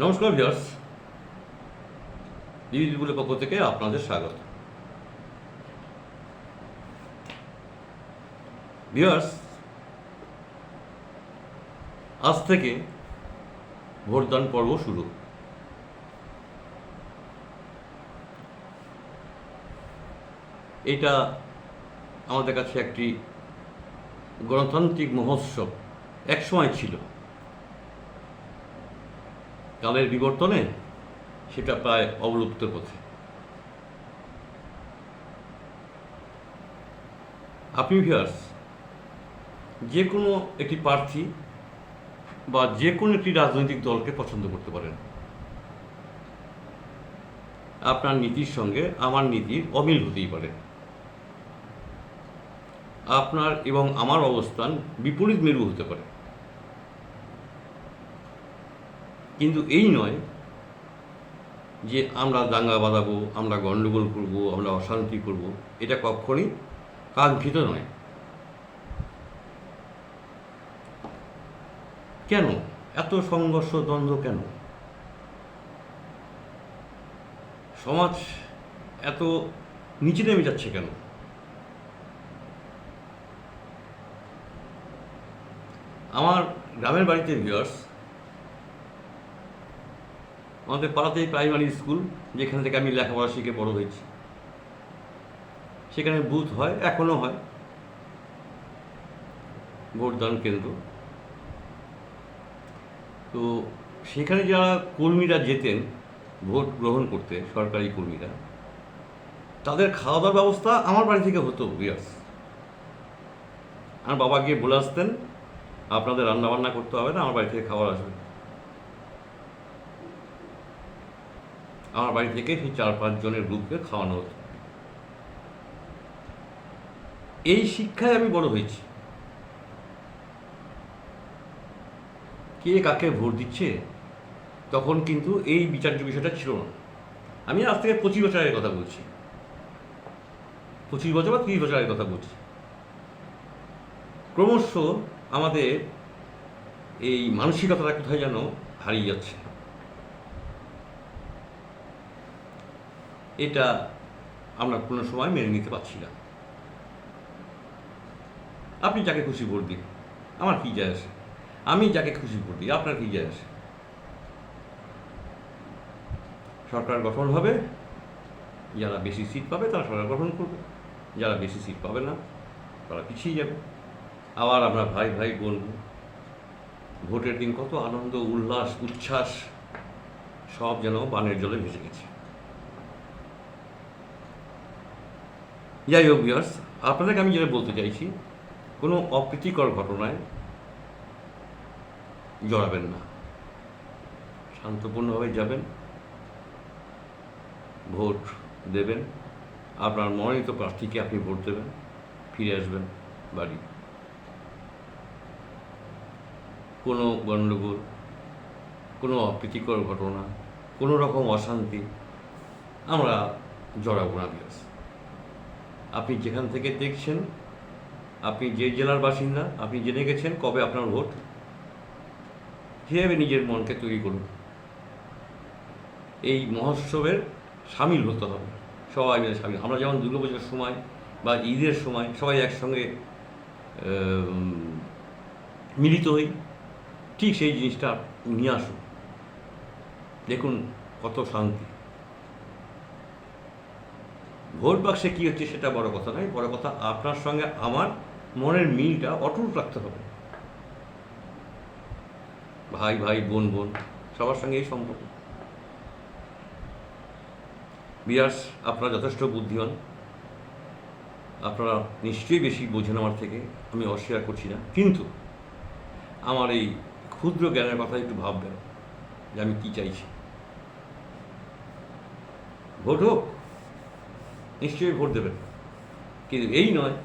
নমস্কার ভিউয়ার্স, বিবিধ পক্ষ থেকে আপনাদের স্বাগত। ভিউয়ার্স, আজ থেকে ভোটদান পর্ব শুরু। এটা আমাদের কাছে একটি গণতান্ত্রিক মহোৎসব একসময় ছিল। কালের বিবর্তনে সেটা প্রায় অবলুপ্তর পথে। আপনি ভিউয়ার্স, যে কোনো একটি প্রার্থী বা যে কোনো একটি রাজনৈতিক দলকে পছন্দ করতে পারেন। আপনার নীতির সঙ্গে আমার নীতির অমিল হতেই পারে, আপনার এবং আমার অবস্থান বিপরীত মেরু হতে পারে, কিন্তু এই নয় যে আমরা দাঙ্গা বাঁধাবো, আমরা গণ্ডগোল করব, আমরা অশান্তি করব। এটা কখনই কাঙ্ক্ষিত নয়। কেন এত সংঘর্ষ, দ্বন্দ্ব? কেন সমাজ এত নিচে নেমে যাচ্ছে? কেন? আমার গ্রামের বাড়িতে ভিউয়ার্স, আমাদের পাড়াতেই প্রাইমারি স্কুল, যেখান থেকে আমি লেখাপড়া শিখে বড় হয়েছি, সেখানে বুথ হয়, এখনও হয়, ভোটদান কেন্দ্র। তো সেখানে যারা কর্মীরা যেতেন ভোট গ্রহণ করতে, সরকারি কর্মীরা, তাদের খাওয়া দাওয়ার ব্যবস্থা আমার বাড়ি থেকে হতো ভিউয়ার্স। আমার বাবা গিয়ে বলে আসতেন, আপনাদের রান্নাবান্না করতে হবে না, আমার বাড়ি থেকে খাবার আসবে। আমার বাড়ি থেকে সেই 4-5 জনের গ্রুপকে খাওয়ানো হতো। এই শিক্ষায় আমি বড় হয়েছি। কে কাকে ভোট দিচ্ছে তখন কিন্তু এই বিচার্য বিষয়টা ছিল না। আমি আজ থেকে 25 বছর আগের কথা বলছি, 25 বছর বা 30 বছর আগের কথা বলছি। ক্রমশ আমাদের এই মানসিকতাটা কোথায় যেন হারিয়ে যাচ্ছে। এটা আমরা কোনো সময় মেনে নিতে পারছি না। আপনি যাকে খুশি ভোট দিন, আমার কী যায় আসে? আমি যাকে খুশি ভোট দিই, আপনার কী যায় আসে? সরকার গঠন হবে, যারা বেশি সিট পাবে তারা সরকার গঠন করবে, যারা বেশি সিট পাবে না তারা পিছিয়ে যাবে। আবার আমরা ভাই ভাই বোন, ভোটের দিন কত আনন্দ, উল্লাস, উচ্ছ্বাস, সব যেন বানের জলে ভেসে গেছে। যাই হোক ভিউয়ার্স, আপনাদেরকে আমি যেটা বলতে চাইছি, কোনো অপ্রীতিকর ঘটনায় জড়াবেন না, শান্তপূর্ণভাবে যাবেন, ভোট দেবেন, আপনার মনোনীত প্রার্থীকে আপনি ভোট দেবেন, ফিরে আসবেন বাড়ি। কোনো গণ্ডগোল, কোনো অপ্রীতিকর ঘটনা, কোনো রকম অশান্তি আমরা জড়াবো না ভিউয়ার্স। আপনি যেখান থেকে দেখছেন, আপনি যে জেলার বাসিন্দা, আপনি জেনে গেছেন কবে আপনার ভোট, সেভাবে নিজের মনকে তৈরি করুন। এই মহোৎসবের সামিল হতে হবে, সবাই মিলে সামিল। আমরা যেমন দুর্গাপুজোর সময় বা ঈদের সময় সবাই একসঙ্গে মিলিত হই, ঠিক সেই জিনিসটা নিয়ে আসুন। দেখুন কত শান্তি। ভোট বাক্সে কী হচ্ছে সেটা বড় কথা নয়, বড় কথা আপনার সঙ্গে আমার মনের মিলটা অটুট রাখতে হবে। ভাই ভাই, বোন বোন, সবার সঙ্গে এই সম্পর্ক। ভিউয়ার্স, আপনারা যথেষ্ট বুদ্ধিমান, আপনারা নিশ্চয়ই বেশি বোঝেন আমার থেকে, আমি অস্বীকার করছি না, কিন্তু আমার এই ক্ষুদ্র জ্ঞানের কথা একটু ভাববেন যে আমি কী চাইছি। ভোট হোক, নিশ্চয়ই ভোট দেবেন, কিন্তু এই নয়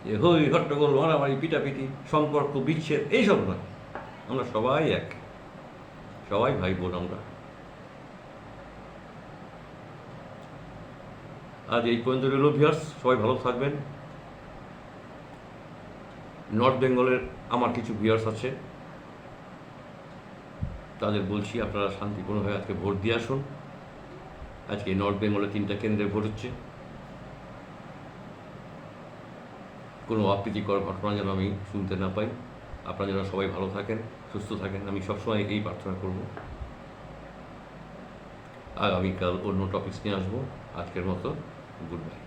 যে হই হট্টগোল, মারামারি, পিটাপিটি, সম্পর্ক বিচ্ছেদ, এইসব নয়। আমরা সবাই এক, সবাই ভাই বোন আমরা। আজ এই পর্যন্ত রইল ভিউয়ার্স, সবাই ভালো থাকবেন। নর্থ বেঙ্গলের আমার কিছু ভিউয়ার্স আছে, তাদের বলছি আপনারা শান্তিপূর্ণভাবে আজকে ভোট দিয়ে আসুন। আজকে নর্থ বেঙ্গলে 3টা কেন্দ্রে ভোট হচ্ছে। কোনো অপ্রীতিকর ঘটনা যেন আমি শুনতে না পাই। আপনারা যেন সবাই ভালো থাকেন, সুস্থ থাকেন, আমি সবসময় এই প্রার্থনা করব। আগামীকাল অন্য টপিকস নিয়ে আসবো। আজকের মতো গুড বাই।